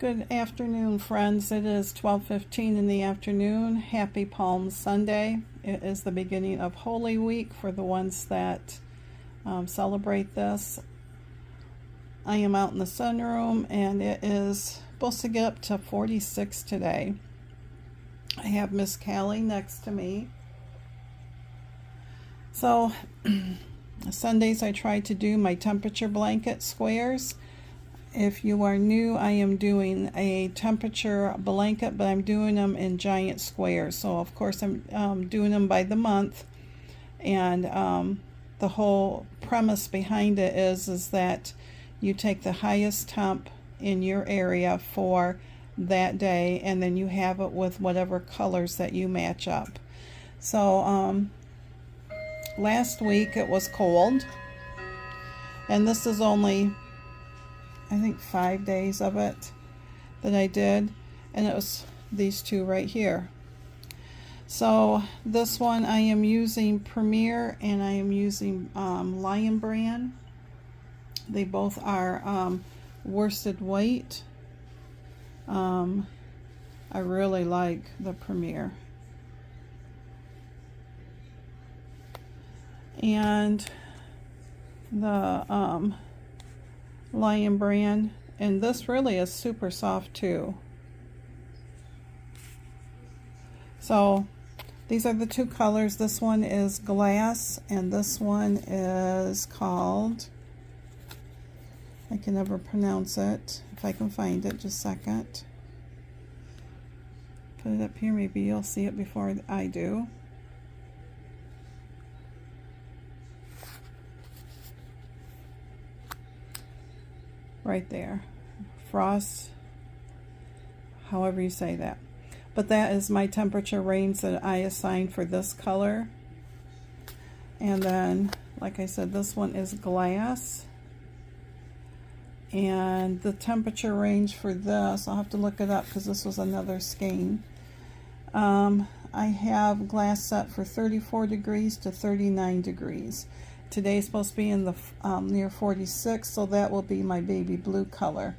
Good afternoon, friends. It is 12:15 in the afternoon. Happy Palm Sunday. It is the beginning of Holy Week for the ones that celebrate this. I am out in the sunroom and it is supposed to get up to 46 today. I have Miss Cali next to me. So Sundays I try to do my temperature blanket squares. If you are new, I am doing a temperature blanket, but I'm doing them in giant squares. So of course I'm doing them by the month, and the whole premise behind it is that you take the highest temp in your area for that day, and then you have it with whatever colors that you match up. So last week it was cold, and this is only I think 5 days of it that I did, and it was these two right here. So this one I am using Premier, and I am using Lion brand. They both are worsted weight. I really like the Premier. And the Lion brand, and this really is super soft too. So these are the two colors. This one is glass and this one is called, I can never pronounce it. If I can find it, just a second. Put it up here, maybe you'll see it before I do. Right there, frost, however you say that. But that is my temperature range that I assigned for this color. And then, like I said, this one is glass. And the temperature range for this, I'll have to look it up because this was another skein. I have glass set for 34 degrees to 39 degrees. Today is supposed to be in the near 46, so that will be my baby blue color.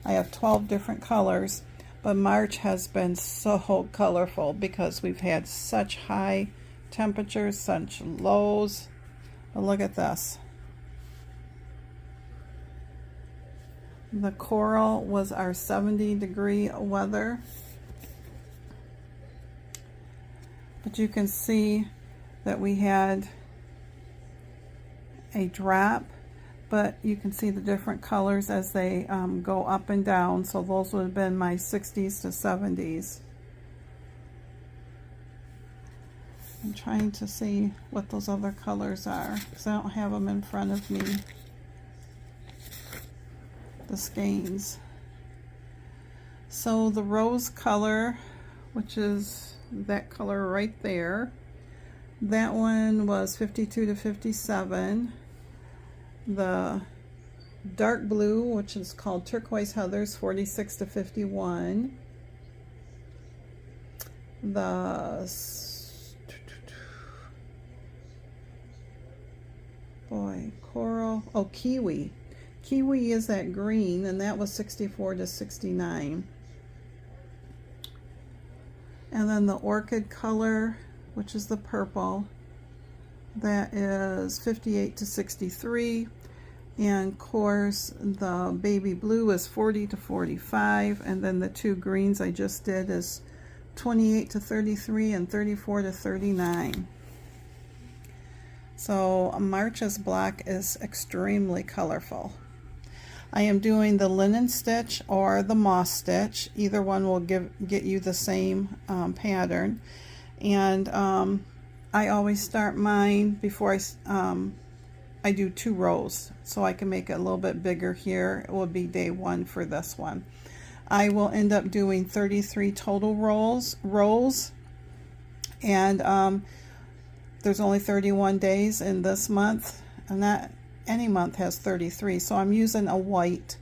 I have 12 different colors, but March has been so colorful because we've had such high temperatures, such lows. But look at this. The coral was our 70-degree weather. But you can see that we had a drop, but you can see the different colors as they go up and down. So those would have been my 60s to 70s. I'm trying to see what those other colors are because I don't have them in front of me, the skeins. So the rose color, which is that color right there, that one was 52 to 57. The dark blue, which is called turquoise heathers, 46 to 51. The coral, oh, kiwi. Kiwi is that green, and that was 64 to 69. And then the orchid color, which is the purple, that is 58 to 63. And of course the baby blue is 40 to 45, and then the two greens I just did is 28 to 33 and 34 to 39. So March's block is extremely colorful. I am doing the linen stitch or the moss stitch. Either one will get you the same pattern. And I always start mine before I do 2 rows, so I can make it a little bit bigger here. It will be day 1 for this one. I will end up doing 33 total rows, and there's only 31 days in this month, and not any month has 33. So I'm using a white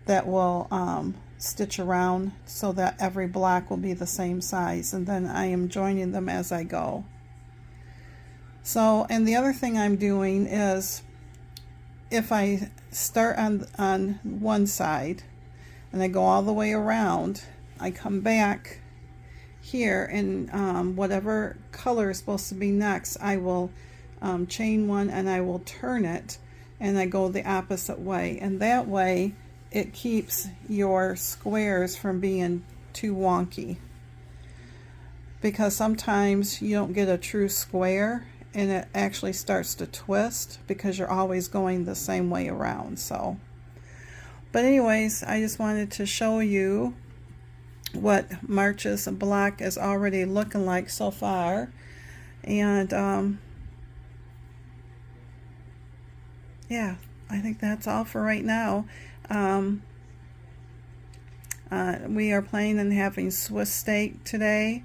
that will stitch around so that every block will be the same size, and then I am joining them as I go. So, and the other thing I'm doing is, if I start on one side and I go all the way around, I come back here, and whatever color is supposed to be next, I will chain one and I will turn it, and I go the opposite way, and that way it keeps your squares from being too wonky, because sometimes you don't get a true square and it actually starts to twist because you're always going the same way around. So, but anyways, I just wanted to show you what March's block is already looking like so far. And yeah, I think that's all for right now. We are planning on having Swiss steak today,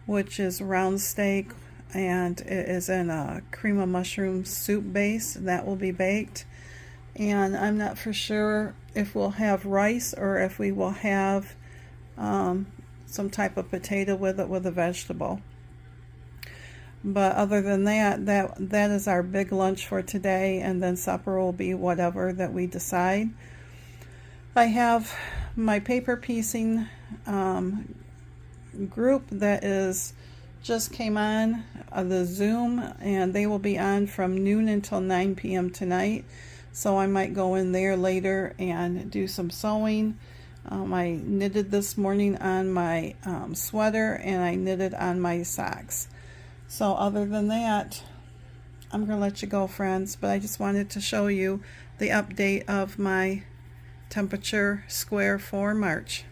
which is round steak, and it is in a cream of mushroom soup base that will be baked. And I'm not for sure if we'll have rice or if we will have some type of potato with it, with a vegetable. But other than that, that is our big lunch for today, and then supper will be whatever that we decide. I have my paper piecing group that is just came on the Zoom, and they will be on from noon until 9 p.m. tonight. So I might go in there later and do some sewing. I knitted this morning on my sweater, and I knitted on my socks. So other than that, I'm going to let you go, friends, but I just wanted to show you the update of my temperature square for March.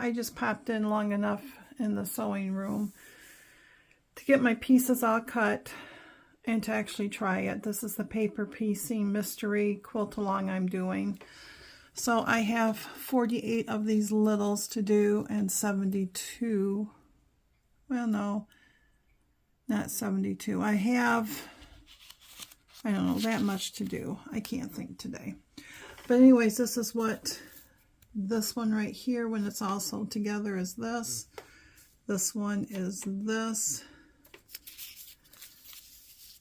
I just popped in long enough in the sewing room to get my pieces all cut and to actually try it. This is the paper piecing mystery quilt along I'm doing. So I have 48 of these littles to do and 72, well no, not 72. I have, I don't know, that much to do. I can't think today. But anyways, this is what this one right here, when it's all sewed together, is this. This one is this.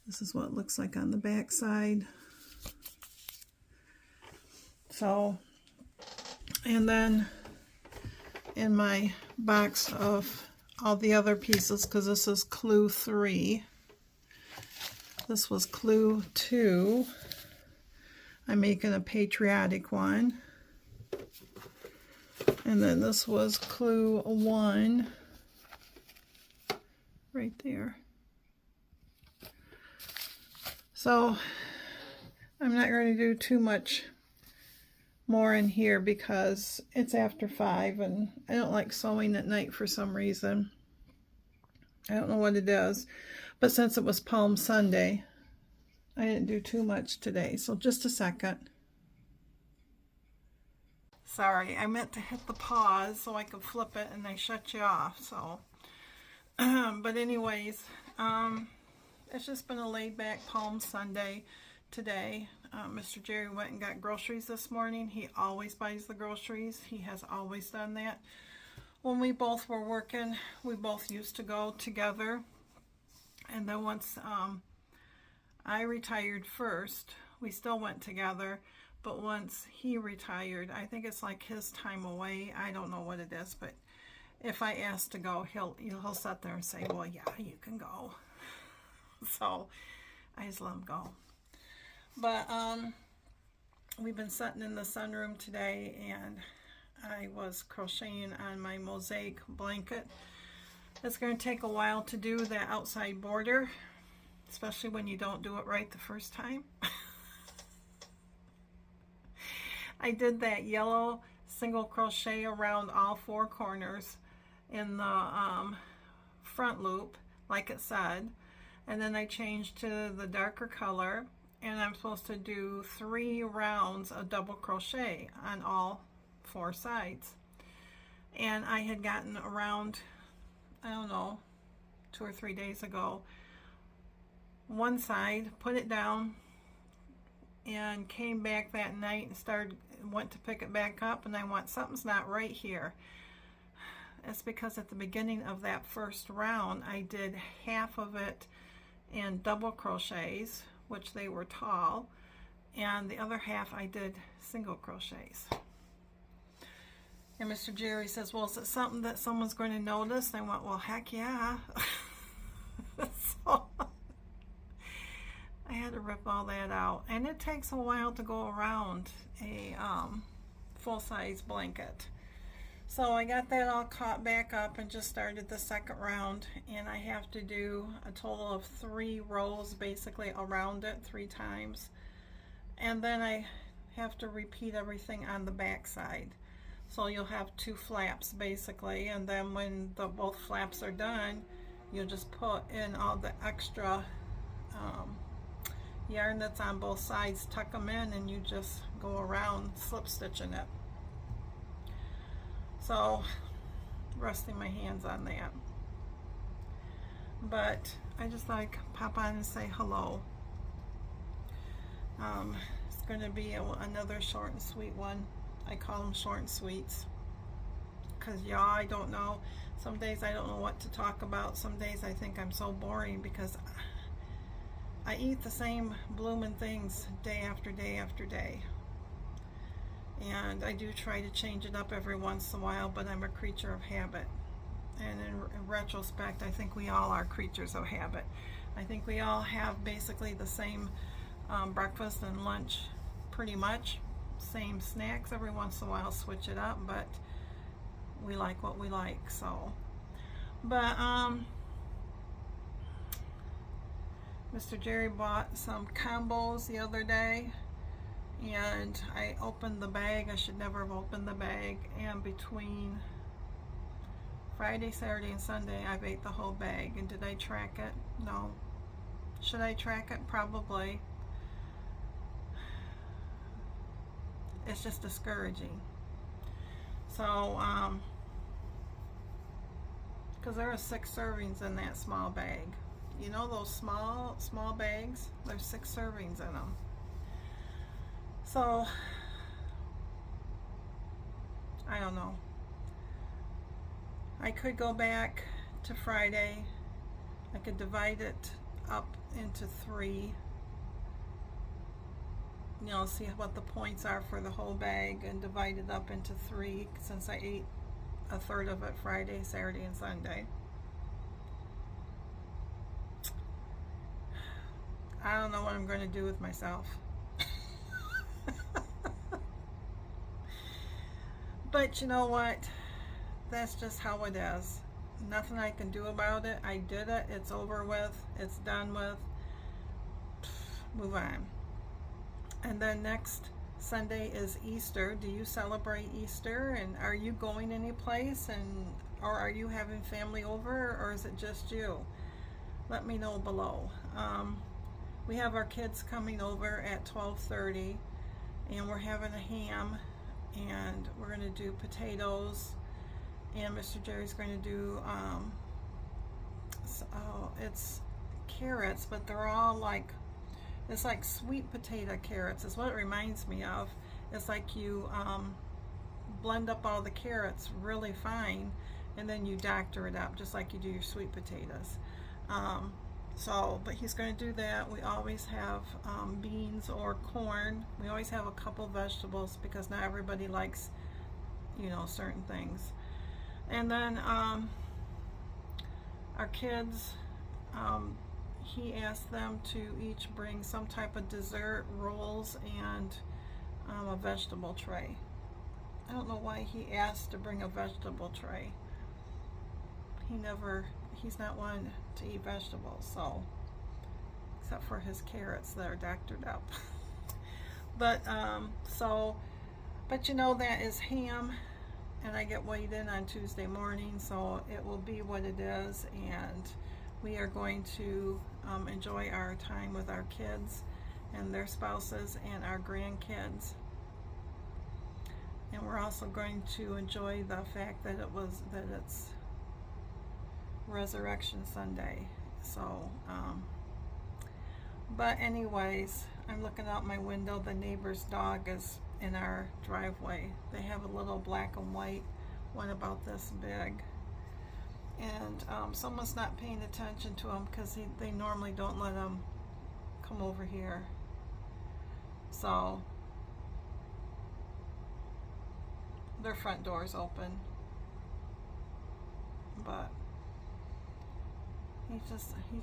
This is what it looks like on the back side. So, and then in my box of all the other pieces, because this is clue 3. This was clue 2. I'm making a patriotic one. And then this was clue 1. Right there. So I'm not going to do too much more in here because it's after 5 and I don't like sewing at night for some reason. I don't know what it is, but since it was Palm Sunday, I didn't do too much today. So just a second. Sorry, I meant to hit the pause so I could flip it and I shut you off. So, but anyways, it's just been a laid back Palm Sunday today. Mr. Jerry went and got groceries this morning. He always buys the groceries. He has always done that. When we both were working, we both used to go together. And then once I retired first, we still went together. But once he retired, I think it's like his time away. I don't know what it is, but if I ask to go, he'll sit there and say, well, yeah, you can go. So I just let him go. But we've been sitting in the sunroom today and I was crocheting on my mosaic blanket. It's going to take a while to do that outside border, especially when you don't do it right the first time. I did that yellow single crochet around all 4 corners in the front loop like it said, and then I changed to the darker color, and I'm supposed to do 3 rounds of double crochet on all 4 sides. And I had gotten around, I don't know, 2 or 3 days ago, one side, put it down, and came back that night and went to pick it back up, and I went, something's not right here. It's because at the beginning of that first round I did half of it in double crochets, which they were tall, and the other half I did single crochets. And Mr. Jerry says, well, is it something that someone's going to notice? And I went, well, heck yeah. So I had to rip all that out, and it takes a while to go around a full-size blanket. So I got that all caught back up and just started the second round, and I have to do a total of 3 rows basically around it 3 times, and then I have to repeat everything on the back side. So you'll have 2 flaps basically, and then when both flaps are done, you'll just put in all the extra yarn that's on both sides, tuck them in, and you just go around slip stitching it. So resting my hands on that, but I just like pop on and say hello. It's going to be another short and sweet one. I call them short and sweets because y'all, I don't know, some days I don't know what to talk about. Some days I think I'm so boring because I eat the same blooming things day after day after day. And I do try to change it up every once in a while, but I'm a creature of habit. And in retrospect, I think we all are creatures of habit. I think we all have basically the same breakfast and lunch, pretty much. Same snacks. Every once in a while switch it up, but we like what we like. So, but Mr. Jerry bought some combos the other day, and I opened the bag. I should never have opened the bag, and between Friday, Saturday, and Sunday, I've ate the whole bag. And did I track it? No. Should I track it? Probably. It's just discouraging. So, because there are 6 servings in that small bag. You know those small bags? There's 6 servings in them. So, I don't know. I could go back to Friday. I could divide it up into 3. You know, see what the points are for the whole bag and divide it up into 3 since I ate a third of it Friday, Saturday, and Sunday. I don't know what I'm going to do with myself. But you know what? That's just how it is. Nothing I can do about it. I did it. It's over with. It's done with. Move on. And then next Sunday is Easter. Do you celebrate Easter? And are you going any place? Or are you having family over? Or is it just you? Let me know below. We have our kids coming over at 12:30. And we're having a ham. And we're going to do potatoes. And Mr. Jerry's going to do, it's carrots, but they're all like, it's like sweet potato carrots is what it reminds me of. It's like you blend up all the carrots really fine, and then you doctor it up just like you do your sweet potatoes. But he's going to do that. We always have beans or corn. We always have a couple vegetables because not everybody likes, you know, certain things. And then our kids, he asked them to each bring some type of dessert, rolls, and a vegetable tray. I don't know why he asked to bring a vegetable tray. He's not one to eat vegetables, so, except for his carrots that are doctored up. But you know, that is ham. And I get weighed in on Tuesday morning, so it will be what it is, and we are going to enjoy our time with our kids and their spouses and our grandkids. And we're also going to enjoy the fact that it's Resurrection Sunday. So, but anyways, I'm looking out my window. The neighbor's dog is in our driveway. They have a little black and white one about this big, and someone's not paying attention to him because they normally don't let him come over here. So their front door's open, but he's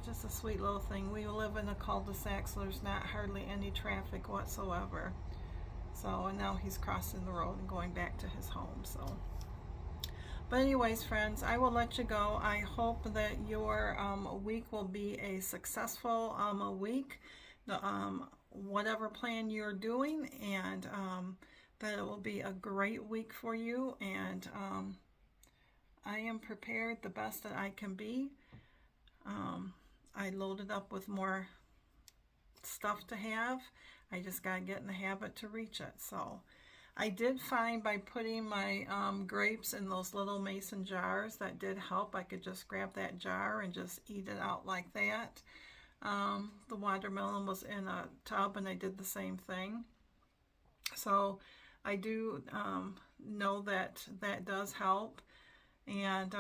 just a sweet little thing. We live in a cul-de-sac, so there's not hardly any traffic whatsoever. So, and now he's crossing the road and going back to his home. So, but anyways, friends, I will let you go. I hope that your week will be a successful week, whatever plan you're doing, and that it will be a great week for you. And I am prepared the best that I can be. I loaded up with more stuff to have. I just got to get in the habit to reach it. So I did find by putting my grapes in those little mason jars, that did help. I could just grab that jar and just eat it out like that. The watermelon was in a tub and I did the same thing. So I do know that that does help. And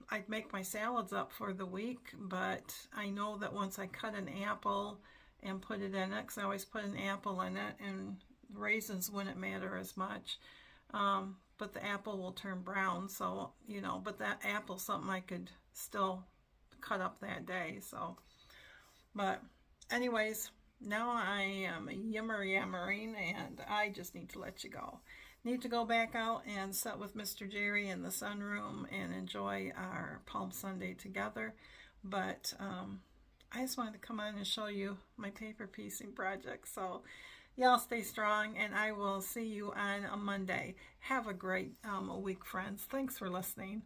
I'd make my salads up for the week, but I know that once I cut an apple and put it in it, because I always put an apple in it, and raisins wouldn't matter as much, but the apple will turn brown, so, you know, but that apple's something I could still cut up that day. So, but anyways, now I am yammering, and I just need to let you go. Need to go back out and sit with Mr. Jerry in the sunroom and enjoy our Palm Sunday together. But I just wanted to come on and show you my paper piecing project. So y'all stay strong, and I will see you on a Monday. Have a great week, friends. Thanks for listening.